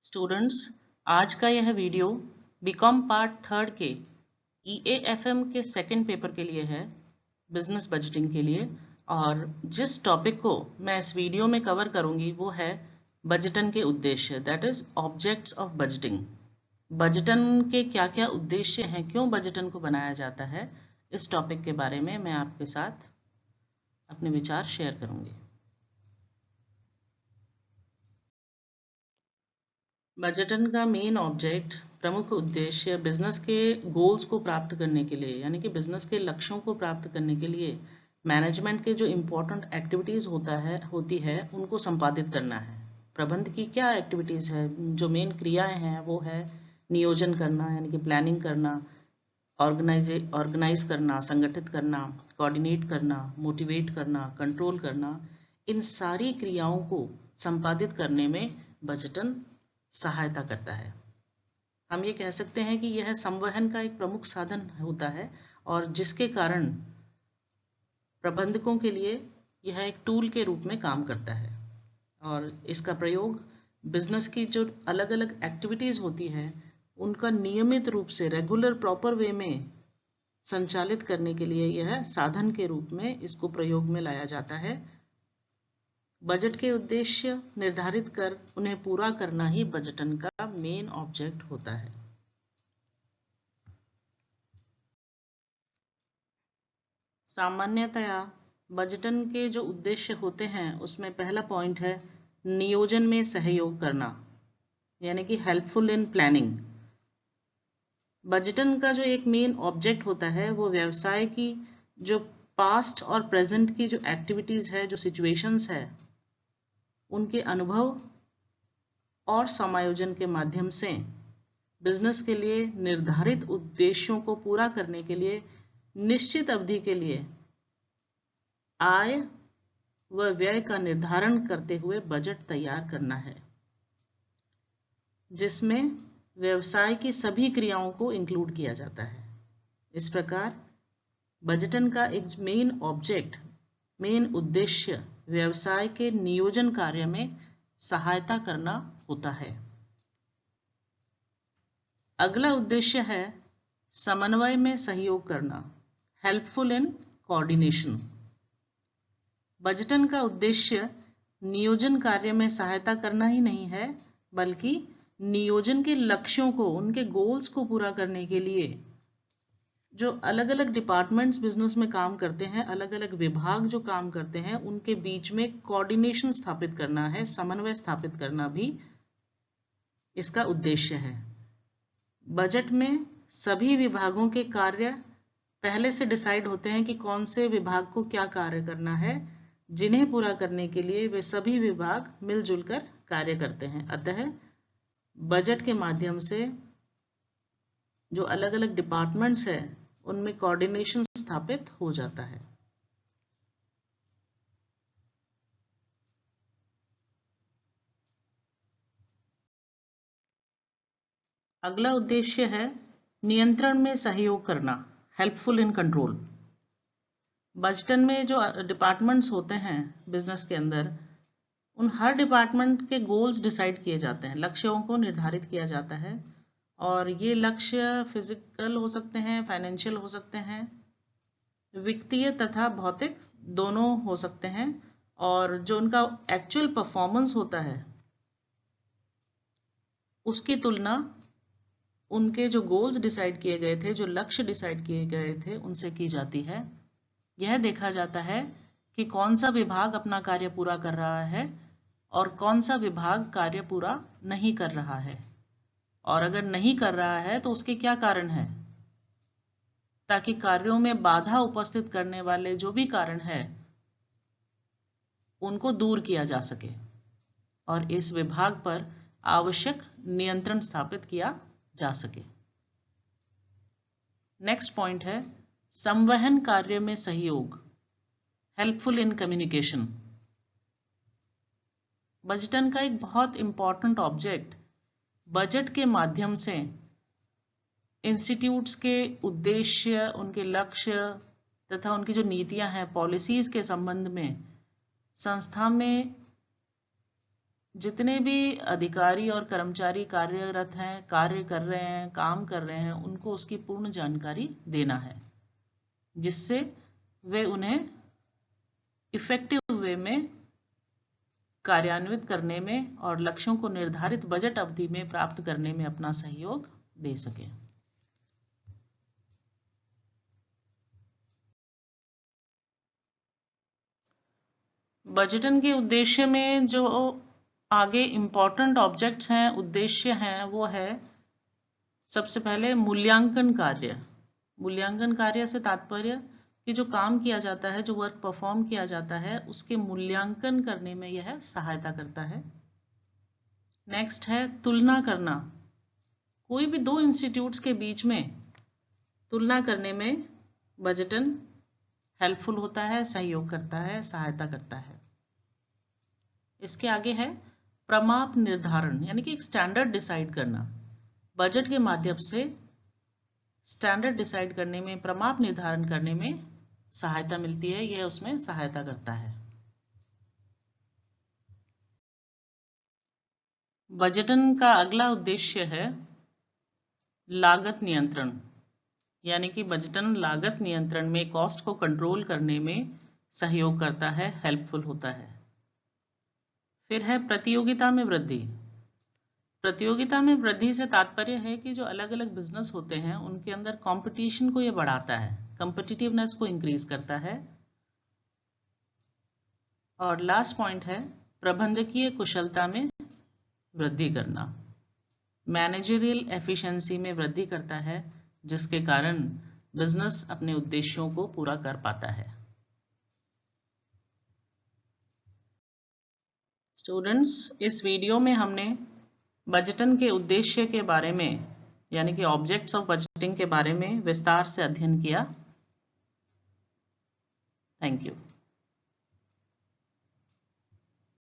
Students, आज का यह वीडियो बीकॉम पार्ट थर्ड के EAFM के सेकंड पेपर के लिए है, बिजनेस बजटिंग के लिए। और जिस टॉपिक को मैं इस वीडियो में कवर करूंगी वो है बजटन के उद्देश्य, that is objects of budgeting. बजटन के क्या क्या उद्देश्य हैं, क्यों बजटन को बनाया जाता है, इस टॉपिक के बारे में मैं आपके साथ अपने विचार शेयर करूंगी। बजटन का मेन ऑब्जेक्ट, प्रमुख उद्देश्य बिजनेस के गोल्स को प्राप्त करने के लिए, यानी कि बिजनेस के लक्ष्यों को प्राप्त करने के लिए मैनेजमेंट के जो इम्पोर्टेंट एक्टिविटीज़ होती है उनको संपादित करना है। प्रबंध की क्या एक्टिविटीज़ है, जो मेन क्रियाएं हैं वो है नियोजन करना, यानी कि प्लानिंग करना, ऑर्गेनाइज करना, संगठित करना, कोऑर्डिनेट करना, मोटिवेट करना, कंट्रोल करना। इन सारी क्रियाओं को संपादित करने में बजटन सहायता करता है। हम ये कह सकते हैं कि यह संवहन का एक प्रमुख साधन होता है और जिसके कारण प्रबंधकों के लिए यह एक टूल के रूप में काम करता है। और इसका प्रयोग बिजनेस की जो अलग अलग एक्टिविटीज़ होती है उनका नियमित रूप से रेगुलर प्रॉपर वे में संचालित करने के लिए यह साधन के रूप में इसको प्रयोग में लाया जाता है। बजट के उद्देश्य निर्धारित कर उन्हें पूरा करना ही बजटन का मेन ऑब्जेक्ट होता है। सामान्यतया बजटन के जो उद्देश्य होते हैं उसमें पहला पॉइंट है नियोजन में सहयोग करना, यानी कि हेल्पफुल इन प्लानिंग। बजटन का जो एक मेन ऑब्जेक्ट होता है वो व्यवसाय की जो पास्ट और प्रेजेंट की जो एक्टिविटीज़ है, जो सिचुएशंस है, उनके अनुभव और समायोजन के माध्यम से बिजनेस के लिए निर्धारित उद्देश्यों को पूरा करने के लिए निश्चित अवधि के लिए आय व व्यय का निर्धारण करते हुए बजट तैयार करना है, जिसमें व्यवसाय की सभी क्रियाओं को इंक्लूड किया जाता है। इस प्रकार बजटन का एक मेन ऑब्जेक्ट, मेन उद्देश्य व्यवसाय के नियोजन कार्य में सहायता करना होता है। अगला उद्देश्य है समन्वय में सहयोग करना, हेल्पफुल इन कोऑर्डिनेशन। बजटन का उद्देश्य नियोजन कार्य में सहायता करना ही नहीं है, बल्कि नियोजन के लक्ष्यों को, उनके गोल्स को पूरा करने के लिए जो अलग अलग डिपार्टमेंट्स बिजनेस में काम करते हैं, अलग अलग विभाग जो काम करते हैं, उनके बीच में कोऑर्डिनेशन स्थापित करना है, समन्वय स्थापित करना भी इसका उद्देश्य है। बजट में सभी विभागों के कार्य पहले से डिसाइड होते हैं कि कौन से विभाग को क्या कार्य करना है, जिन्हें पूरा करने के लिए वे सभी विभाग मिलजुल कर कार्य करते हैं। अतः बजट के माध्यम से जो अलग अलग डिपार्टमेंट्स हैं उनमें कोऑर्डिनेशन स्थापित हो जाता है। अगला उद्देश्य है नियंत्रण में सहयोग करना, हेल्पफुल इन कंट्रोल। बजटन में जो डिपार्टमेंट्स होते हैं बिजनेस के अंदर, उन हर डिपार्टमेंट के गोल्स डिसाइड किए जाते हैं, लक्ष्यों को निर्धारित किया जाता है। और ये लक्ष्य फिजिकल हो सकते हैं, फाइनेंशियल हो सकते हैं, वित्तीय तथा भौतिक दोनों हो सकते हैं। और जो उनका एक्चुअल परफॉर्मेंस होता है उसकी तुलना उनके जो गोल्स डिसाइड किए गए थे, जो लक्ष्य डिसाइड किए गए थे, उनसे की जाती है। यह देखा जाता है कि कौन सा विभाग अपना कार्य पूरा कर रहा है और कौन सा विभाग कार्य पूरा नहीं कर रहा है, और अगर नहीं कर रहा है तो उसके क्या कारण है, ताकि कार्यों में बाधा उपस्थित करने वाले जो भी कारण है उनको दूर किया जा सके और इस विभाग पर आवश्यक नियंत्रण स्थापित किया जा सके। नेक्स्ट पॉइंट है संवहन कार्य में सहयोग, हेल्पफुल इन कम्युनिकेशन। बजटन का एक बहुत इंपॉर्टेंट ऑब्जेक्ट बजट के माध्यम से इंस्टीट्यूट्स के उद्देश्य, उनके लक्ष्य तथा उनकी जो नीतियां हैं, पॉलिसीज के संबंध में संस्था में जितने भी अधिकारी और कर्मचारी कार्यरत हैं, कार्य कर रहे हैं, काम कर रहे हैं, उनको उसकी पूर्ण जानकारी देना है, जिससे वे उन्हें इफेक्टिव वे में कार्यान्वित करने में और लक्ष्यों को निर्धारित बजट अवधि में प्राप्त करने में अपना सहयोग दे सकें। बजटन के उद्देश्य में जो आगे इम्पोर्टेंट ऑब्जेक्ट्स हैं, उद्देश्य हैं, वो है सबसे पहले मूल्यांकन कार्य। मूल्यांकन कार्य से तात्पर्य कि जो काम किया जाता है, जो वर्क परफॉर्म किया जाता है, उसके मूल्यांकन करने में यह सहायता करता है। नेक्स्ट है तुलना करना। कोई भी दो इंस्टीट्यूट्स के बीच में तुलना करने में बजटन हेल्पफुल होता है, सहयोग करता है, सहायता करता है। इसके आगे है प्रमाप निर्धारण, यानी कि एक स्टैंडर्ड डिसाइड करना। बजट के माध्यम से स्टैंडर्ड डिसाइड करने में, प्रमाप निर्धारण करने में सहायता मिलती है, यह उसमें सहायता करता है। बजटन का अगला उद्देश्य है लागत नियंत्रण, यानी कि बजटन लागत नियंत्रण में कॉस्ट को कंट्रोल करने में सहयोग करता है, हेल्पफुल होता है। फिर है प्रतियोगिता में वृद्धि। प्रतियोगिता में वृद्धि से तात्पर्य है कि जो अलग अलग बिजनेस होते हैं उनके अंदर कंपटीशन को ये बढ़ाता है, कॉम्पिटिटिवनेस को इंक्रीज करता है। और लास्ट पॉइंट है प्रबंधकीय कुशलता में वृद्धि करना, मैनेजरियल एफिशिएंसी में वृद्धि करता है, जिसके कारण बिजनेस अपने उद्देश्यों को पूरा कर पाता है। स्टूडेंट्स, इस वीडियो में हमने बजटन के उद्देश्य के बारे में, यानी कि ऑब्जेक्ट्स ऑफ बजटिंग के बारे में विस्तार से अध्ययन किया। Thank you.